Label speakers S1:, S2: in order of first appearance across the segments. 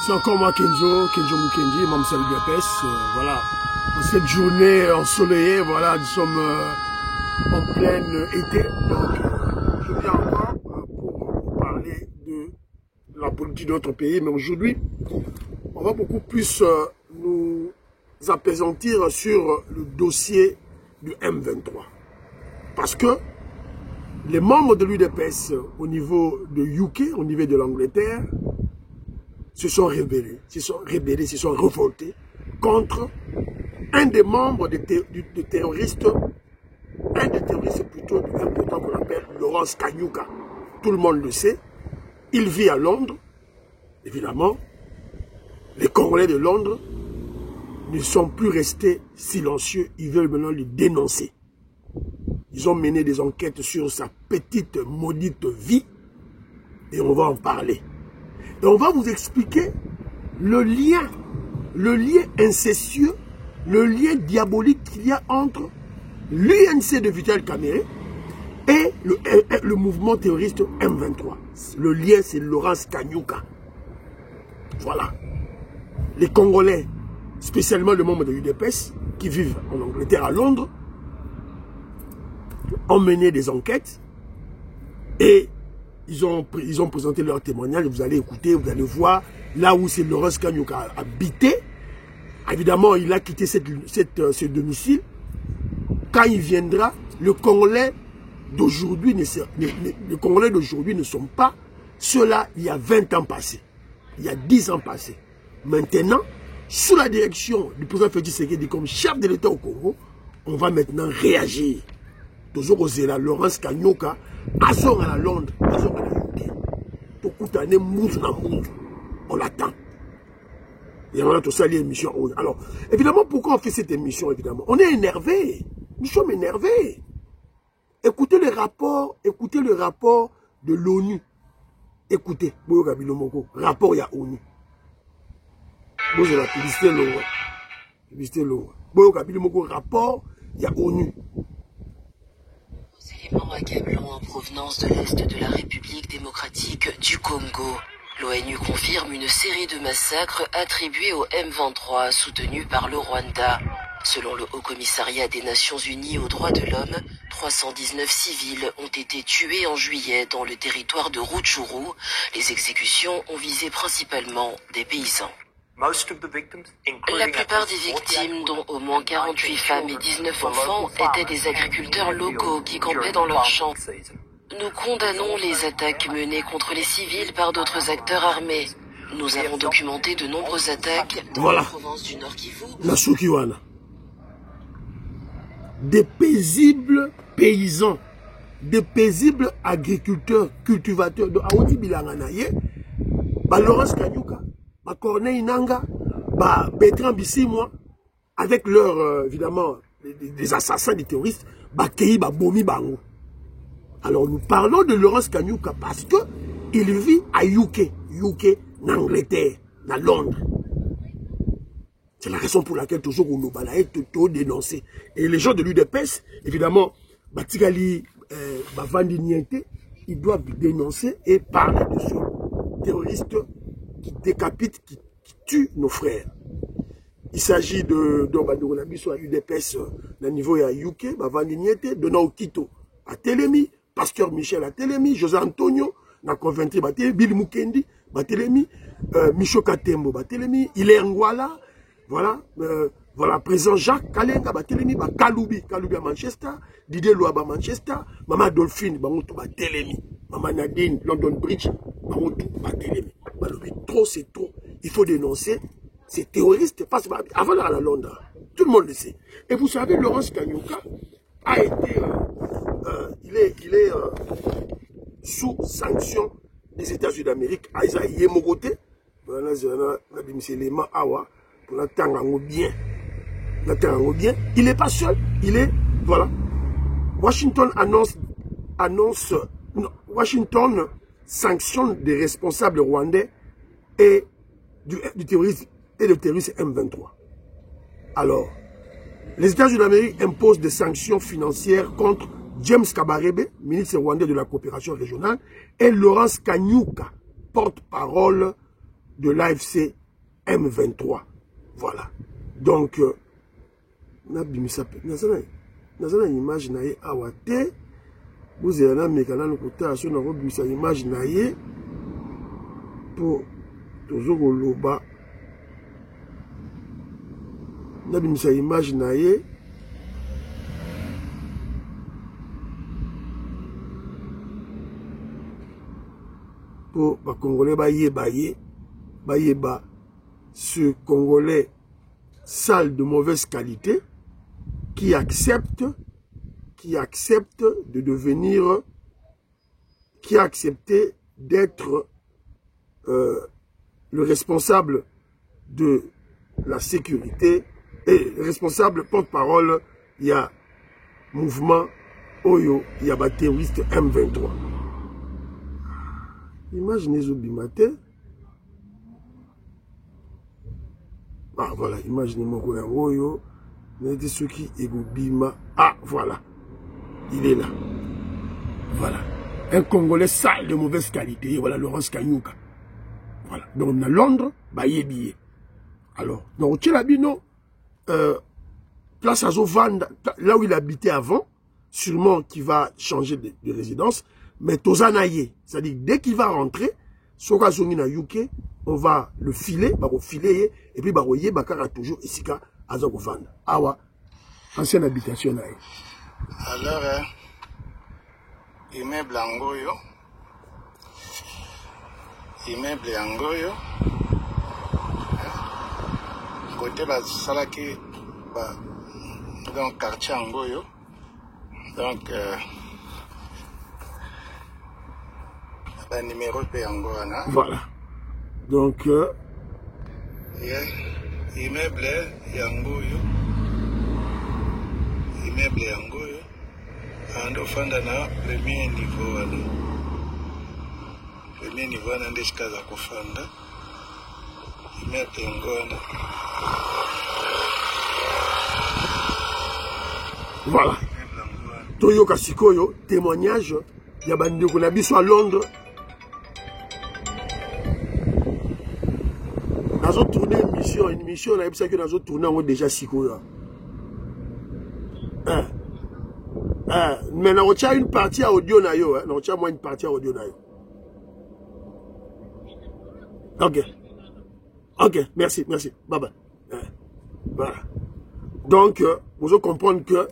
S1: C'est encore moi Kenzo Mukendi, membre de l'UDPS. Voilà, en cette journée ensoleillée, voilà, nous sommes en plein été. Donc, je viens encore pour parler de la politique de notre pays. Mais aujourd'hui, on va beaucoup plus nous apaisantir sur le dossier du M23. Parce que les membres de l'UDPS au niveau de UK, au niveau de l'Angleterre, se sont rebellés, se sont révoltés contre un des membres des terroristes, un des terroristes plutôt important qu'on appelle Lawrence Kanyuka. Tout le monde le sait. Il vit à Londres. Évidemment, les Congolais de Londres ne sont plus restés silencieux. Ils veulent maintenant le dénoncer. Ils ont mené des enquêtes sur sa petite maudite vie et on va en parler. Et on va vous expliquer le lien incestueux, le lien diabolique qu'il y a entre l'UNC de Vital Kamerhe et le mouvement terroriste M23. Le lien, c'est Lawrence Kanyuka. Voilà. Les Congolais, spécialement les membres de l'UDPS, qui vivent en Angleterre, à Londres, ont mené des enquêtes et ils ont présenté leur témoignage. Vous allez écouter, vous allez voir là où c'est Lawrence Kanyuka habité. Évidemment, il a quitté ce domicile. Quand il viendra, le Congolais d'aujourd'hui ne sont pas ceux-là il y a 20 ans passés, il y a 10 ans passés. Maintenant, sous la direction du président Félix Tshisekedi comme chef de l'État au Congo, on va maintenant réagir. Toujours là, Lawrence Kanyuka, Azon à Londres, Azon à la UK. On l'attend. Et on a tout ça, l'émission. Alors, évidemment, pourquoi on fait cette émission, évidemment? On est énervé. Nous sommes énervés. Écoutez le rapport de l'ONU. Écoutez, rapport il y a ONU. Vous avez la publicité longue. Rapport il y a ONU.
S2: Éléments accablants en provenance de l'Est de la République démocratique du Congo. L'ONU confirme une série de massacres attribués au M23 soutenus par le Rwanda. Selon le Haut Commissariat des Nations Unies aux droits de l'homme, 319 civils ont été tués en juillet dans le territoire de Rutshuru. Les exécutions ont visé principalement des paysans. La plupart des victimes, dont au moins 48 femmes et 19 enfants, étaient des agriculteurs locaux qui campaient dans leurs champs. Nous condamnons les attaques menées contre les civils par d'autres acteurs armés. Nous avons documenté de nombreuses attaques dans la province du Nord Kivu.
S1: Des paisibles paysans, des paisibles agriculteurs, cultivateurs de Aouti Bilanganaye, Lawrence Kanyuka, Corneille Nanga, Bertrand Bisimwa, avec leurs, évidemment, des assassins, des terroristes, Kei, Bomi, Bango. Alors nous parlons de Lawrence Kanyuka parce que il vit à UK, en Angleterre, à Londres. C'est la raison pour laquelle toujours on nous balaye tout dénoncé. Et les gens de l'UDPS, évidemment, Batigali, Bavandi Niente, ils doivent dénoncer et parler de ce terroriste qui décapite, qui tue nos frères. Il s'agit de soit UDPS, au niveau à UK, Bavandi Niente, de Naokito à Télémi, Pasteur Michel à Télémi, José Antonio, na Coventry, Bill Mukendi, Télémi, Micho Katembo, Télémi, Hilaire Ngwala, voilà, président Jacques Kalenga, Télémi, Kaloubi à Manchester, Didier Louaba Manchester, Maman Dolphine, Télémi, Maman Nadine, London Bridge, Télémi. Trop, c'est trop. Il faut dénoncer ces terroristes. Avant d'aller à Londres, tout le monde le sait. Et vous savez, Lawrence Kanyuka a été, il est sous sanction des États-Unis d'Amérique. Aïsa Yemogote, il n'est pas seul. Il est, voilà. Washington Washington sanctionne des responsables rwandais et du terrorisme et le terrorisme M23. Alors, les États-Unis d'Amérique imposent des sanctions financières contre James Kabarebe, ministre rwandais de la coopération régionale, et Lawrence Kanyuka, porte-parole de l'AFC M23. Voilà. Donc, na image na ye awate, vous avez un mécanisme de na image na ye pour toujours loba. Na image na ye pour les Congolais ce Congolais sale de mauvaise qualité qui accepte de devenir, qui a accepté d'être le responsable de la sécurité et le responsable porte-parole, il y a mouvement Oyo, il y a terroriste M23. Imaginez Zobimate. Ah voilà, imaginez mon Oyo. N'était ceux qui Bima. Ah voilà. Il est là. Voilà. Un Congolais sale de mauvaise qualité. Et voilà Laurence Kanyuka. Voilà. Donc on a Londres, bah y est billet. Alors, donc Tchelabino, place à Zovanda, là où il habitait avant, sûrement qu'il va changer de résidence. Mais Tozanaye, c'est-à-dire dès qu'il va rentrer, Soka Zongi na UK, on va le filer, et puis Baroye Bakara toujours ici à Zogofanda. Awa, ancienne habitation là.
S3: Alors, immeuble Angoyo, côté Salaki, donc quartier Angoyo, donc numéro P-Angoana.
S1: Voilà. Donc,
S3: immeuble Yangoyo. Immeuble Yangoyo. And ofandana premier niveau. Premier niveau na ndeshikaza kufanda. Immeuble Yangoana.
S1: Voilà. Toyoka Sikoyo, témoignage. Yabandi Kunabiso à Londres. Nous avons tourné une mission, on a vu que nous avons tourné déjà Sikoya. Mais nous avons une partie à audio, nous avons une partie à audio. Ok, merci. Bye bye. Voilà. Donc, vous allez comprendre que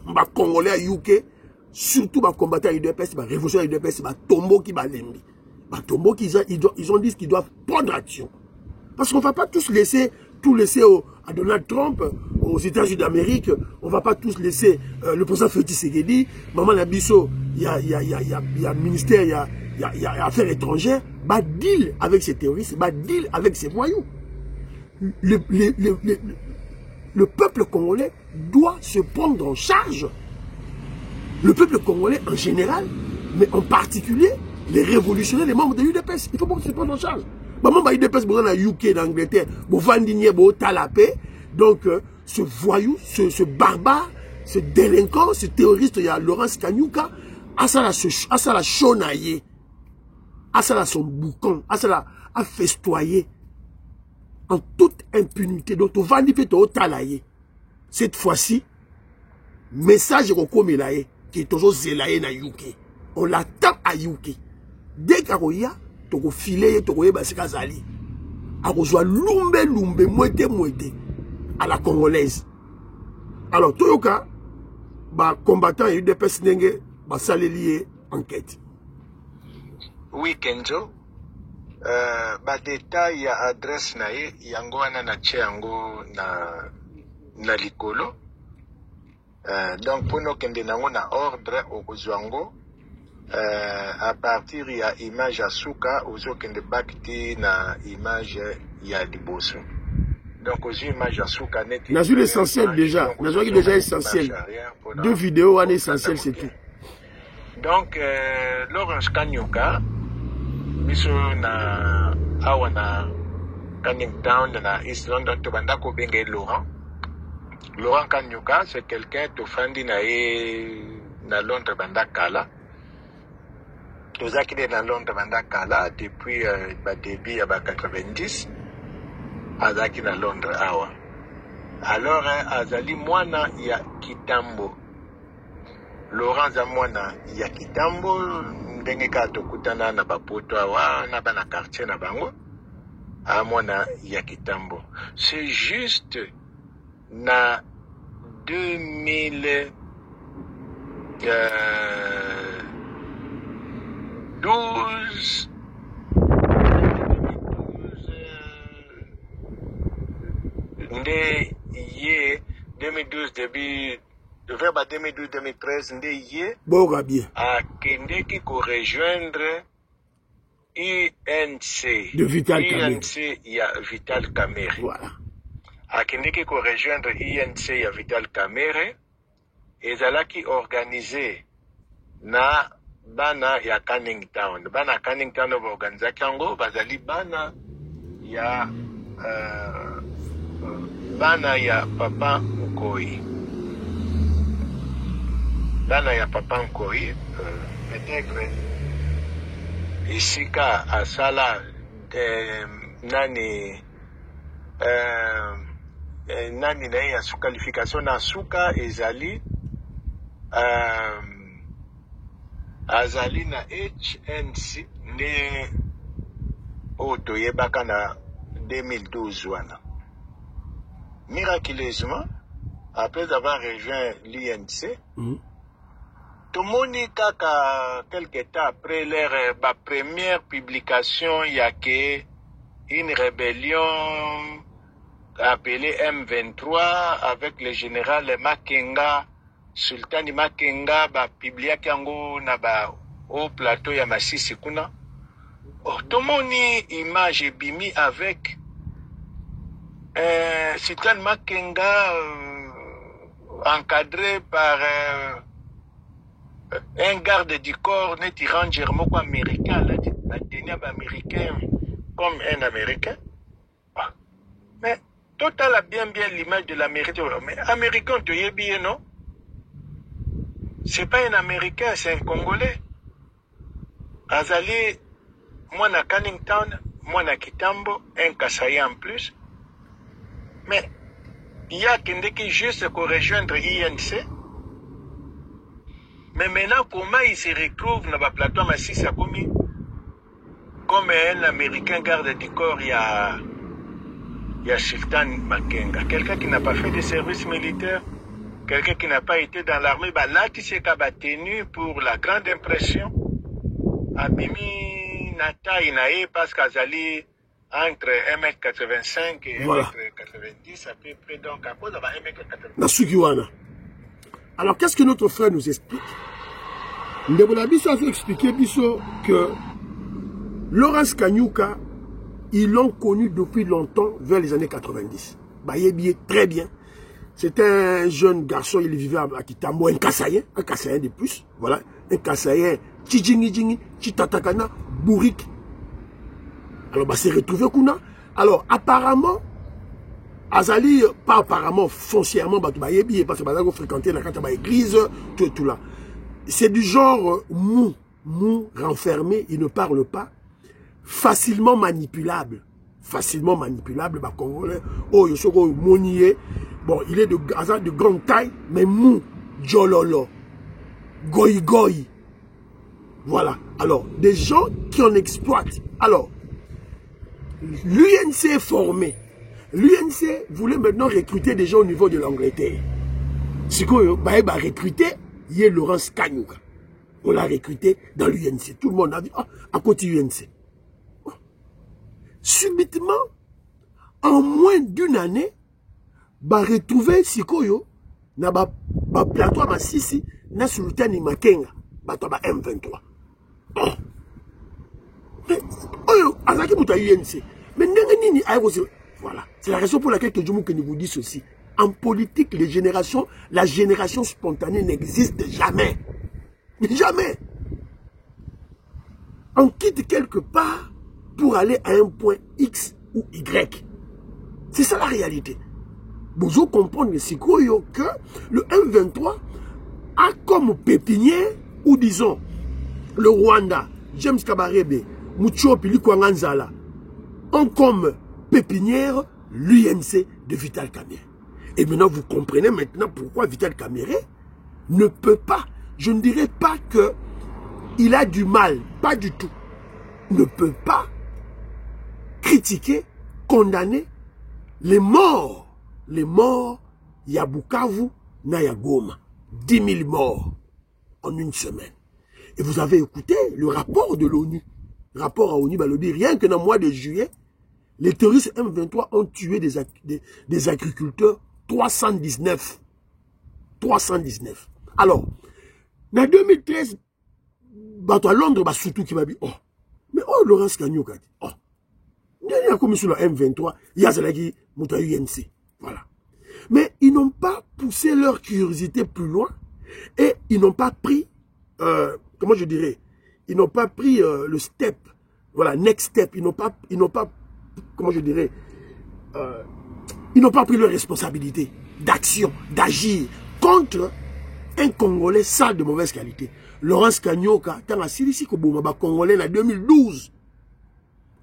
S1: les Congolais à UK, surtout les combattants à UDPS, les révolutionnaires à UDPS, les tombeaux qui balembi. Les tombeaux ils ont dit qu'ils doivent prendre action. Parce qu'on ne va pas tous laisser, à Donald Trump, aux États-Unis d'Amérique, on ne va pas tous laisser le président Félix Tshisekedi, Maman Nabiso, il y a ministère, il y a affaires étrangères, bah deal avec ces terroristes, bah deal avec ces voyous. Le peuple congolais doit se prendre en charge. Le peuple congolais en général, mais en particulier les révolutionnaires, les membres de l'UDPS, il faut pas se prendre en charge. Maman ba UDPS dans la UK, dans l'Angleterre, donc ce voyou, ce barbare, ce délinquant, ce terroriste, il y a Laurence Kanyuka, Asala Shonaye, Asala son boucan, Asala a festoyé en toute impunité. Donc, cette fois-ci, message Rokomelaye, qui est toujours zélaye na UK. On l'attend à UK. Dès qu'il toko filé toko yeba sikazali akozwa lumbe moite à la congolaise. Alors toyoka ba combattant et UDPS ndenge ba salelier enquête.
S3: Oui Kenzo, ba détail ya adresse na ye yango wana na tchango na likolo. Donc pour nous kende nango na ordre okozwango. À partir il y a image à Souka aux autres de bakti na image ya liboso. Donc aux image à Souka net.
S1: N'a vu l'essentiel déjà. N'a vu déjà essentiel. Deux vidéos en essentiel c'est tout.
S3: Donc Laurence Kanyuka biso na awana Canning Town na East London to bandako benge Laurent Kanyuka c'est quelqu'un to fandi na Londres bandakala. tozaki de na Londres bandakala depuis début ya 90 azaki na Londres awa. Alors azali mwana ya Kitambo. Laurent za mwana ya Kitambo ndenge ka tokutana na bapoto awa na bana quartier na bango. Mwana ya Kitambo. C'est juste na 2012 nde ye 2012 début vers 2012-2013 nde ye akendeki ko rejoindre INC
S1: de Vital
S3: INC ya Vital Kamerhe.
S1: Voilà.
S3: Akendeki ko rejoindre INC ya Vital Kamerhe ezalaki organisé na bana ya Canning Town. Bana Canning Town ba organizaki yango bazali bana ya Papa Nkoi. Bana ya Papa Nkoi peut-être isika asala nani na ya sous qualification na suka ezali azali na HNC nde oto yebaka na 2012 wana. Miraculeusement, après avoir rejoint l'INC, tomoni kaka quelques temps après leur première publication, il y a que une rébellion appelée M23 avec le général Makenga, Sultani Makenga, publié kango na au plateau ya Masisi kuna. Tomoni image bimi avec Sultan Makenga encadré par un garde du corps, net ranger moko américain, la américain comme un américain. Mais total a bien l'image de l'américain. Mais américain, tu y es bien, non? C'est pas un américain, c'est un congolais. Azali, moi na Canning Town, moi na Kitambo, un Kasaï en plus. Mais il y a qui juste pour rejoindre INC. Mais maintenant, comment il se retrouve dans le plateau Masisi comme un Américain garde du corps, il y a Sultan Makenga. Quelqu'un qui n'a pas fait de service militaire, quelqu'un qui n'a pas été dans l'armée, là, tu sais qu'il a tenu pour la grande impression. Abimi Nata Inae, parce qu'Azali, entre 1m85 et 1m90 à peu près, donc à cause de 1m80.
S1: Alors, qu'est-ce que notre frère nous explique? Ndebolabiso a fait expliquer que Laurence Kanyuka, ils l'ont connu depuis longtemps, vers les années 90. Bayebi très bien. C'était un jeune garçon, il vivait à Kitambo, un Kassaïen de plus. Voilà, un Kassaïen, Tijingi, Chitatakana, Bourik. Alors, bah, c'est retrouvé Kuna. Alors, apparemment, Azali, pas apparemment, foncièrement, parce que Bazali fréquentait la carte église, tout là. C'est du genre mou, renfermé, il ne parle pas, facilement manipulable, bah, Congolais, oh, Yosoko, Monier, bon, il est de grande taille, mais mou, Jololo, Goy. Voilà. Alors, des gens qui en exploitent. Alors, l'UNC est formé. L'UNC voulait maintenant recruter des gens au niveau de l'Angleterre. C'est quoi, bah, recruter, il y a Laurence Kanyuka. On l'a recruté dans l'UNC. Tout le monde a dit, ah, à côté UNC. Subitement, en moins d'une année, bah, retrouver Sikoyo, na ba plateau à Masisi, na Sultani Makenga, bah, toi, bah, M23. Oh. Mais, oh, Azaki Mouta UNC. Mais, nini, voilà. C'est la raison pour laquelle que nous vous dit ceci. En politique, la génération spontanée n'existe jamais. Jamais. On quitte quelque part pour aller à un point X ou Y. C'est ça la réalité. Vous comprenez que le M23 a comme pépinière, ou disons, le Rwanda James Kabarebe, Moucho Pilikwanganzala ont comme pépinière l'UNC de Vital Kamerhe. Et maintenant, vous comprenez maintenant pourquoi Vital Kamerhe ne peut pas, je ne dirais pas qu'il a du mal, pas du tout, ne peut pas critiquer, condamner les morts, Yabukavu, Nayagoma, 10 000 morts en une semaine. Et vous avez écouté le rapport de l'ONU. Le rapport à l'ONU, le dit rien que dans le mois de juillet, les terroristes M23 ont tué des agriculteurs 319. 319. Alors, en 2013, à Londres, surtout qui m'a dit, oh, mais oh, Laurence Kanyok a dit, oh, il y a comme sur le M23, il y a Zalagi, Mouta UNC. Voilà. Mais ils n'ont pas poussé leur curiosité plus loin et ils n'ont pas pris, comment je dirais, ils n'ont pas pris le step, voilà, next step, ils n'ont pas, comment je dirais, ils n'ont pas pris leur responsabilité d'action, d'agir contre un Congolais sale de mauvaise qualité. Laurence Kanyoka, tant à Silisi Koboma, Congolais en 2012,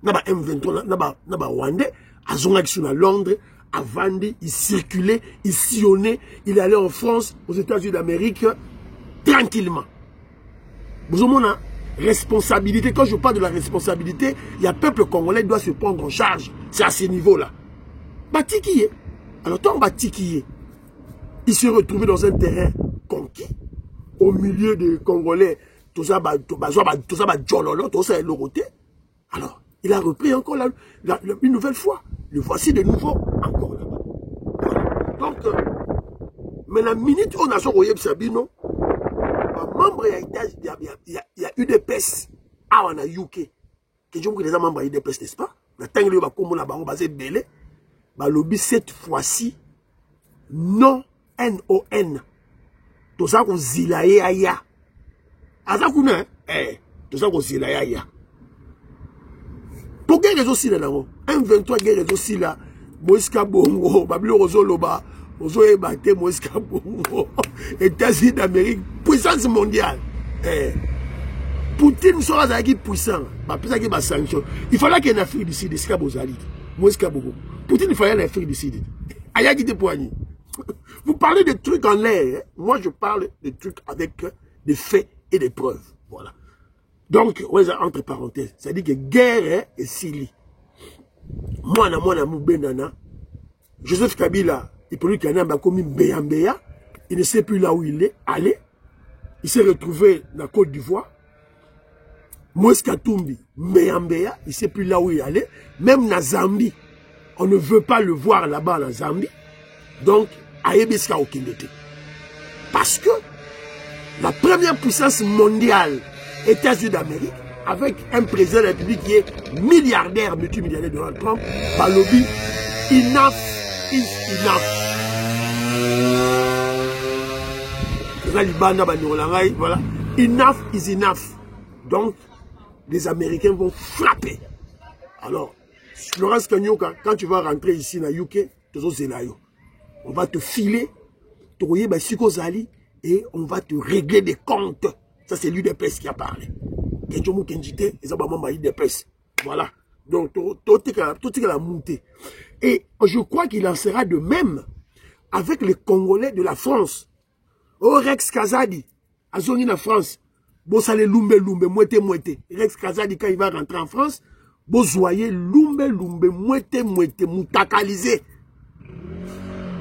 S1: Naba M23, Naba Rwandais, à Zongaxun à Londres, à Vendée, il circulait, il sillonnait, il allait en France, aux États-Unis d'Amérique, tranquillement. Vous avez une responsabilité. Quand je parle de la responsabilité, il y a un peuple congolais qui doit se prendre en charge. C'est à ce niveau-là. Batikiye. Alors, tant Batikiye, il se retrouvait dans un terrain conquis, au milieu des Congolais, tout ça, tout ça est loroté. Alors, il a repris encore une nouvelle fois. Le voici de nouveau encore là-bas. Donc, mais la minute où on a son Royeb Sabino, membre il y a eu des pestes. Ah, on a UK. Que je me dis des membres des pestes, n'est-ce pas? La tangle va comme la baron basé belé. Bah, lobby cette fois-ci, non N-O-N. Tout ça qu'on zilaye aya. Ah, ça qu'on a, tout ça qu'on zilaye aya. Pour quel réseau si là, M23 quel réseau si là, Moïse Kabongo, Babilo Rozoloba, Ozo Ebate, Moïse Kabongo, États-Unis d'Amérique, puissance mondiale. Poutine sera puissant, sanction. Il fallait qu'il y ait une Afrique du Sud, Moïse Kabongo. Poutine, il fallait une Afrique du Sud. Ayagi de Poigny. Vous parlez de trucs en l'air, moi je parle de trucs avec des faits et des preuves. Voilà. Donc, entre parenthèses, ça dit que guerre est Sili. Moi, Joseph Kabila, il peut lui qu'il a commis Béa, il ne sait plus là où il est allé. Il s'est retrouvé dans la Côte d'Ivoire. Moïse Katumbi, Béa, il ne sait plus là où il est allé. Même dans Zambie, on ne veut pas le voir là-bas en Zambie. Donc, Ayebeska Okindete. Parce que la première puissance mondiale, États-Unis d'Amérique, avec un président de la République qui est milliardaire, multimilliardaire, Donald Trump, par lobby, enough is enough. Voilà, enough is enough. Donc, les Américains vont frapper. Alors, Laurence Kanyoka, quand tu vas rentrer ici dans UK, on va te filer, et on va te régler des comptes. Ça, c'est l'UDPS qui a parlé. Voilà. Donc, tout est la montée. Et je crois qu'il en sera de même avec les Congolais de la France. Oh, Rex Kazadi, à Zoni la France, bon, ça les lumbe, mouette. Rex Kazadi, quand il va rentrer en France, bon, zoyer, lumbe, mouette, moutakalisé.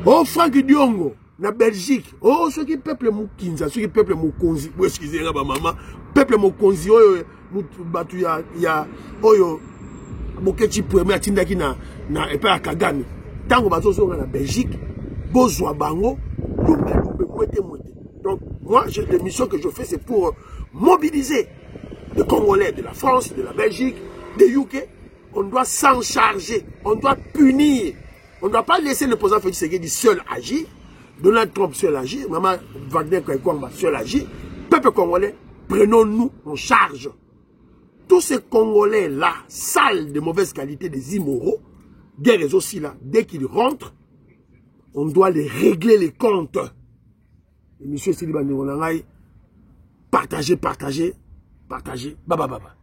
S1: Oh, Franck Diongo, na Belgique. Oh, ceux qui peuplent Moukinza, ceux qui peuplent Moukonzi. Excusez-moi, maman. Peuple Moukonzi, oh, batu ya, oh, Mokechi Poueme, atindaki na epa Kagame. Tango bazo so na Belgique, bozwa bango, lumbe, mouette. Donc, moi, les missions que je fais, c'est pour mobiliser les Congolais de la France, de la Belgique, des UK. On doit s'en charger, on doit punir. On ne doit pas laisser le président Félix Tshisekedi seul agir, Donald Trump seul agir, Maman Wagner Kakwamba seul agir. Peuple congolais, prenons-nous en charge. Tous ces Congolais-là, sales de mauvaise qualité, des immoraux, guerres aussi là, dès qu'ils rentrent, on doit les régler les comptes. Et monsieur Siliba Ngonangaï, partagez. Baba.